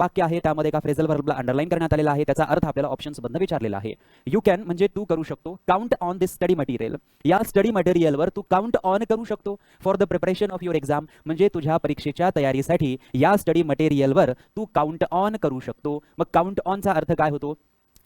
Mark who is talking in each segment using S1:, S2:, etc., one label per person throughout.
S1: वाक्य आहे त्यामध्ये एका फ्रेझल व्हर्बला अंडरलाईन करण्यात आलेला आहे, त्याचा अर्थ आपल्याला ऑप्शन्स मधनं विचारलेला आहे. यू कॅन म्हणजे तू करू शकतो, count on this study material, या स्टडी मटेरियलवर तू काउंट ऑन करू शकतो. For the preparation of your exam म्हणजे तुझ्या परीक्षेच्या तयारीसाठी या स्टडी मटेरियलवर तू काउंट ऑन करू शकतो. मग काउंट ऑनचा अर्थ काय होतो?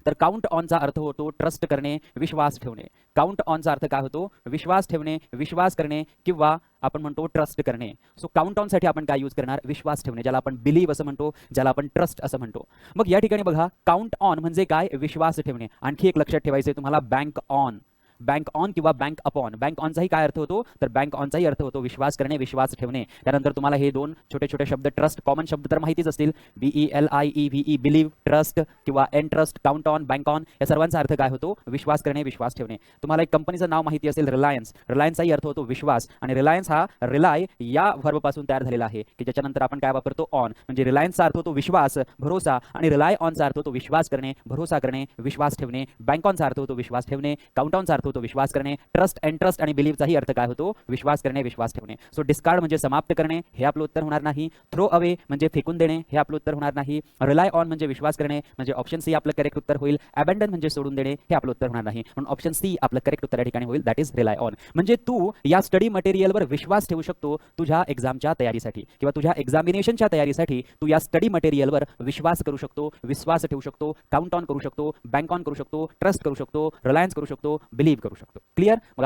S1: तर काउंट ऑनचा अर्थ होतो ट्रस्ट करणे, विश्वास ठेवणे. काउंट ऑनचा अर्थ काय होतो? विश्वास ठेवणे, विश्वास करणे किंवा आपण म्हणतो ट्रस्ट करणे. सो काउंट ऑन साठी आपण काय यूज करणार? विश्वास ठेवणे, ज्याला आपण बिलीव्ह असं म्हणतो, ज्याला आपण ट्रस्ट असं म्हणतो. मग या ठिकाणी बघा, काउंट ऑन म्हणजे काय? विश्वास ठेवणे. आणखी एक लक्षात ठेवायचे तुम्हाला, बँक ऑन. बँक ऑन किंवा बँक अपॉन. बँक ऑनचाही काय अर्थ होतो? तर बँक ऑनचाही अर्थ होतो विश्वास करणे, विश्वास ठेवणे. त्यानंतर तुम्हाला हे दोन छोटे छोटे शब्द, ट्रस्ट कॉमन शब्द तर माहितीच असतील, BELIEVE, बिलीव्ह, ट्रस्ट किंवा एनट्रस्ट, काउंट ऑन, बँक ऑन, या सर्वांचा अर्थ काय होतो? विश्वास करणे, विश्वास ठेवणे. तुम्हाला एक कंपनीचं नाव माहिती असेल, रिलायन्स. रिलायन्सचाही अर्थ होतो विश्वास, आणि रिलायन्स हा रिलाय या व्हर्ब पासून तयार झालेला आहे, की ज्याच्यानंतर आपण काय वापरतो? ऑन. म्हणजे रिलायन्सचा अर्थ होतो विश्वास, भरोसा, आणि रिलाय ऑनचा अर्थ होतो विश्वास करणे, भरोसा करणे, विश्वास ठेवणे. बँक ऑनचा अर्थ होतो विश्वास ठेवणे, काउंट ऑनचा अर्थ होतो विश्वास करणे, ट्रस्ट एंड ट्रस्ट आणि बिलीव्हचाही अर्थ काय होतो? विश्वास करणे, विश्वास ठेवणे. सो डिस्कार्ड म्हणजे समाप्त करणे, हे आपलं उत्तर होणार नाही. थ्रो अवे म्हणजे फेकून देणे, हे आपलं उत्तर होणार नाही. रिलाय ऑन म्हणजे विश्वास करणे, म्हणजे ऑप्शन सी आपलं करेक्ट उत्तर होईल. अबॅन्डन म्हणजे सोडून देणे, हे आपलं उत्तर होणार नाही. म्हणून ऑप्शन सी आपलं करेक्ट उत्तर या ठिकाणी होईल, दॅट इज रिलाय ऑन. म्हणजे तू या स्टडी मटेरियलवर विश्वास ठेवू शकतो तुझ्या एक्झामच्या तयारीसाठी, किंवा तुझ्या एक्झामिनेशनच्या तयारीसाठी तू या स्टडी मटेरियलवर विश्वास करू शकतो, विश्वास ठेवू शकतो, काउंट ऑन करू शकतो, बँक ऑन करू शकतो, ट्रस्ट करू शकतो, रिलायन्स करू शकतो, बिलीव्ह करू शकतो. क्लिअर? मग